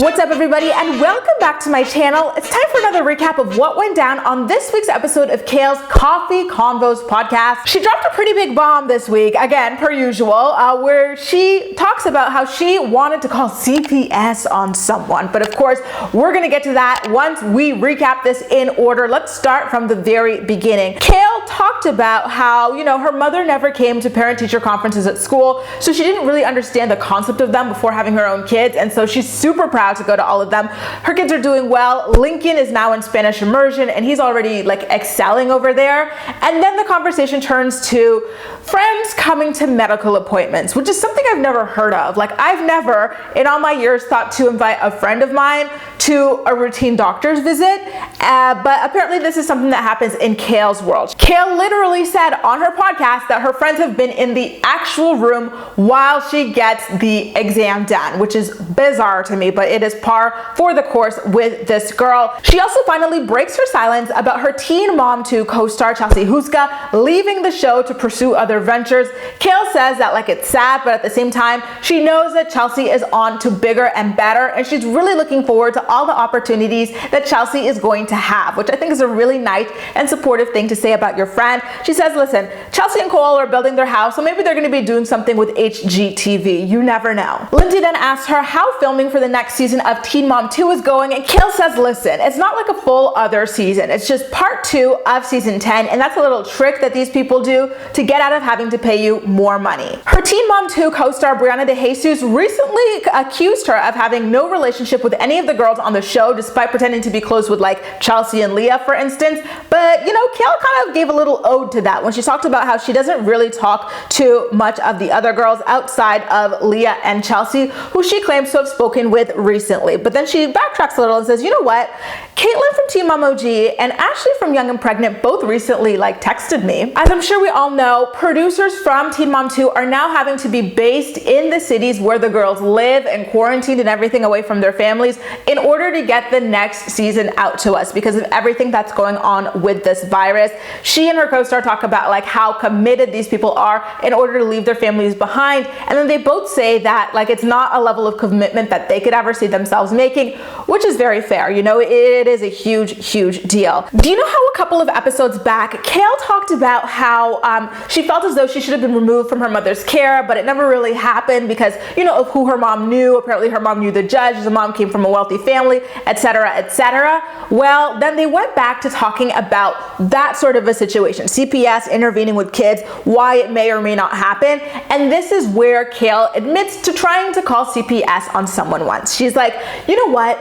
What's up, everybody, and welcome back to my channel. It's time for another recap of what went down on this week's episode of Kail's Coffee Convos podcast. She dropped a pretty big bomb this week, again, per usual, where she talks about how she wanted to call CPS on someone. But of course, we're gonna get to that once we recap this in order. Let's start from the very beginning. Kail talked about how, her mother never came to parent-teacher conferences at school, so she didn't really understand the concept of them before having her own kids, and so she's super proud to go to all of them. Her kids are doing well. Lincoln is now in Spanish immersion and he's already excelling over there. And then the conversation turns to friends coming to medical appointments, which is something I've never heard of. I've never in all my years thought to invite a friend of mine to a routine doctor's visit, but apparently this is something that happens in Kail's world. Kail literally said on her podcast that her friends have been in the actual room while she gets the exam done, which is bizarre to me, but it is par for the course with this girl. She also finally breaks her silence about her Teen Mom 2 co-star Chelsea Houska leaving the show to pursue other ventures. Kail says that it's sad, but at the same time, she knows that Chelsea is on to bigger and better, and she's really looking forward to all the opportunities that Chelsea is going to have, which I think is a really nice and supportive thing to say about your friend. She says, listen, Chelsea and Cole are building their house, so maybe they're going to be doing something with HGTV. You never know. Lindsay then asked her how filming for the next season of Teen Mom 2 is going, and Kail says, listen, it's not like a full other season. It's just part 2 of season 10, and that's a little trick that these people do to get out of having to pay you more money. Her Teen Mom 2 co-star Brianna De Jesus recently accused her of having no relationship with any of the girls on the show, despite pretending to be close with Chelsea and Leah, for instance. But Kail kind of gave a little ode to that when she talked about how she doesn't really talk to much of the other girls outside of Leah and Chelsea, who she claims to have spoken with recently. But then she backtracks a little and says, you know what? Caitlin from Teen Mom OG and Ashley from Young and Pregnant both recently texted me. As I'm sure we all know, producers from Teen Mom 2 are now having to be based in the cities where the girls live and quarantined and everything away from their families in order to get the next season out to us because of everything that's going on with this virus. She and her co-star talk about how committed these people are in order to leave their families behind, and then they both say that it's not a level of commitment that they could ever see themselves making, which is very fair. It is a huge deal. Do you know how a couple of episodes back, Kail talked about how she felt as though she should have been removed from her mother's care, but it never really happened because, of who her mom knew. Apparently her mom knew the judge, the mom came from a wealthy family, etc., etc. Well, then they went back to talking about that sort of a situation, CPS intervening with kids, why it may or may not happen. And this is where Kail admits to trying to call CPS on someone once. She's like, you know what?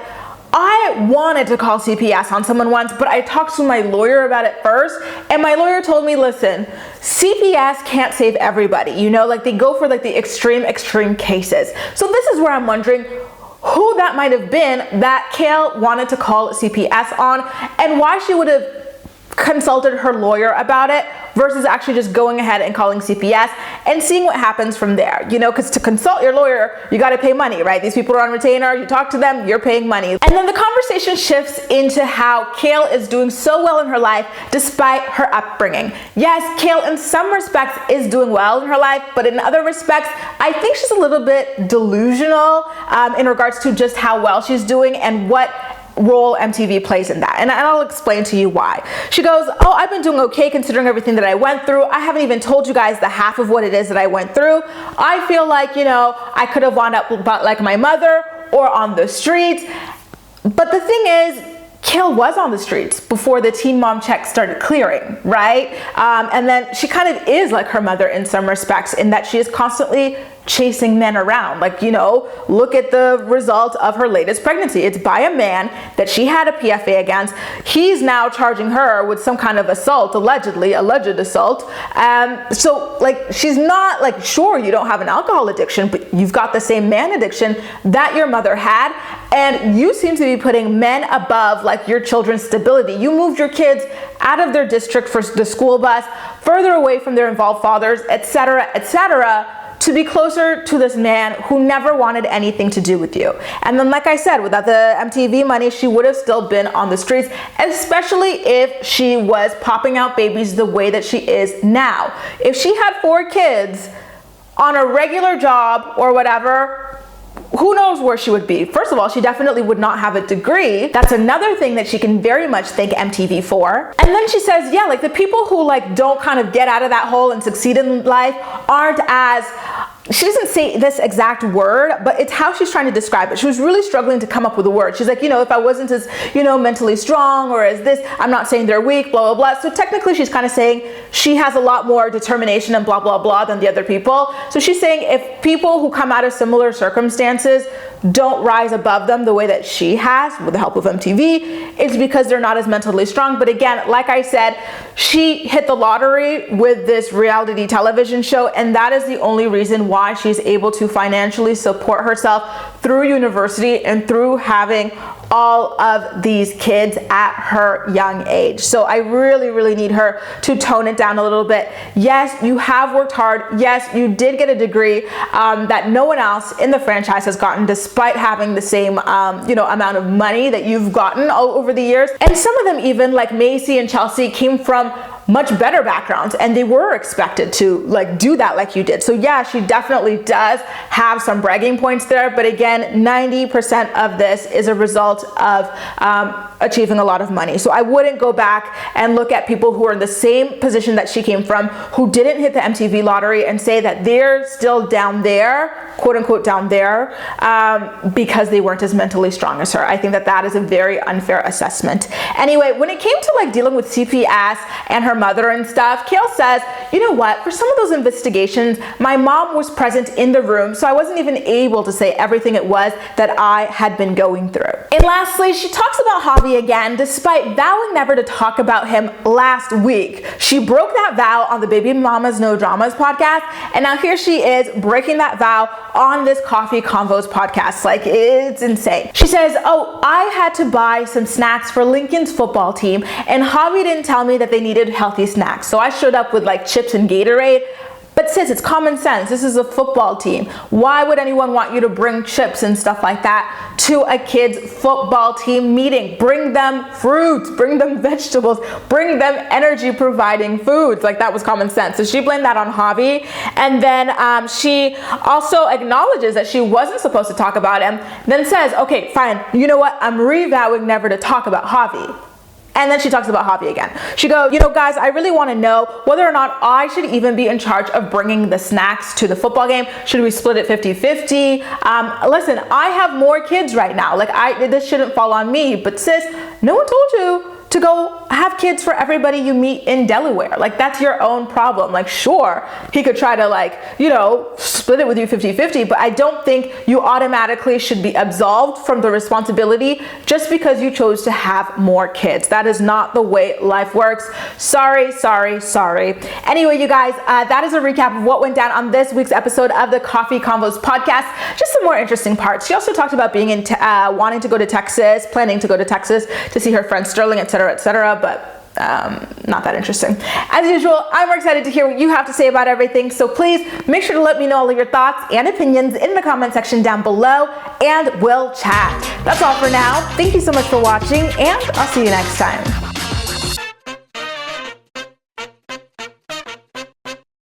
I wanted to call CPS on someone once, but I talked to my lawyer about it first, and my lawyer told me, listen, CPS can't save everybody, they go for the extreme cases. So this is where I'm wondering who that might have been that Kail wanted to call CPS on, and why she would have consulted her lawyer about it versus actually just going ahead and calling CPS and seeing what happens from there. Because to consult your lawyer, you got to pay money, right? These people are on retainer, you talk to them, you're paying money. And then the conversation shifts into how Kail is doing so well in her life despite her upbringing. Yes, Kail in some respects is doing well in her life, but in other respects, I think she's a little bit delusional in regards to just how well she's doing and what role MTV plays in that. And I'll explain to you why. She goes, oh, I've been doing okay considering everything that I went through. I haven't even told you guys the half of what it is that I went through. I feel like, I could have wound up like my mother or on the streets. But the thing is, Kail was on the streets before the Teen Mom check started clearing, right? And then she kind of is like her mother in some respects in that she is constantly chasing men around. Look at the result of her latest pregnancy. It's by a man that she had a PFA against. He's now charging her with some kind of assault, alleged assault. So she's not sure, you don't have an alcohol addiction, but you've got the same man addiction that your mother had. And you seem to be putting men above your children's stability. You moved your kids out of their district for the school bus, further away from their involved fathers, etc., to be closer to this man who never wanted anything to do with you. And then, like I said, without the MTV money, she would have still been on the streets, especially if she was popping out babies the way that she is now. If she had 4 kids on a regular job or whatever, who knows where she would be. First of all, she definitely would not have a degree. That's another thing that she can very much thank MTV for. And then she says, yeah, like the people who like don't kind of get out of that hole and succeed in life aren't as, she doesn't say this exact word, but it's how she's trying to describe it. She was really struggling to come up with a word. She's like, you know, if I wasn't as, you know, mentally strong or as this, I'm not saying they're weak, blah, blah, blah. So technically she's kind of saying she has a lot more determination and blah, blah, blah than the other people. So she's saying if people who come out of similar circumstances don't rise above them the way that she has with the help of MTV, it's because they're not as mentally strong. But again, like I said, she hit the lottery with this reality television show, and that is the only reason why she's able to financially support herself through university and through having all of these kids at her young age. So I really, really need her to tone it down a little bit. Yes, you have worked hard. Yes, you did get a degree that no one else in the franchise has gotten, despite having the same, you know, amount of money that you've gotten all over the years. And some of them, even like Macy and Chelsea, came from much better backgrounds, and they were expected to like do that like you did. So yeah, she definitely does have some bragging points there, but again, 90% of this is a result of achieving a lot of money. So I wouldn't go back and look at people who are in the same position that she came from, who didn't hit the MTV lottery, and say that they're still down there, quote unquote down there, because they weren't as mentally strong as her. I think that that is a very unfair assessment. Anyway, when it came to like dealing with CPS and her mother and stuff, Kail says, you know what, for some of those investigations, my mom was present in the room, so I wasn't even able to say everything it was that I had been going through. And lastly, she talks about Javi again, despite vowing never to talk about him last week. She broke that vow on the Baby Mamas No Dramas podcast, and now here she is breaking that vow on this Coffee Convos podcast. Like, it's insane. She says, oh, I had to buy some snacks for Lincoln's football team, and Javi didn't tell me that they needed healthy snacks, so I showed up with like chips and Gatorade. But sis, it's common sense. This is a football team. Why would anyone want you to bring chips and stuff like that to a kid's football team meeting? Bring them fruits, bring them vegetables, bring them energy providing foods. Like, that was common sense. So she blamed that on Javi. And then she also acknowledges that she wasn't supposed to talk about him, then says, okay, fine. You know what? I'm revowing never to talk about Javi. And then she talks about Javi again. She goes, you know, guys, I really want to know whether or not I should even be in charge of bringing the snacks to the football game. Should we split it 50-50? Listen, I have more kids right now. Like, this shouldn't fall on me. But sis, no one told you to go have kids for everybody you meet in Delaware. Like, that's your own problem. Like, sure, he could try to, like, you know, split it with you 50-50, but I don't think you automatically should be absolved from the responsibility just because you chose to have more kids. That is not the way life works. Sorry, sorry, sorry. Anyway, you guys, that is a recap of what went down on this week's episode of the Coffee Convos podcast. Just some more interesting parts. She also talked about being in, wanting to go to Texas, planning to go to Texas to see her friend Sterling, etc., but not that interesting. As usual, I'm more excited to hear what you have to say about everything, so please make sure to let me know all of your thoughts and opinions in the comment section down below, and we'll chat. That's all for now. Thank you so much for watching, and I'll see you next time.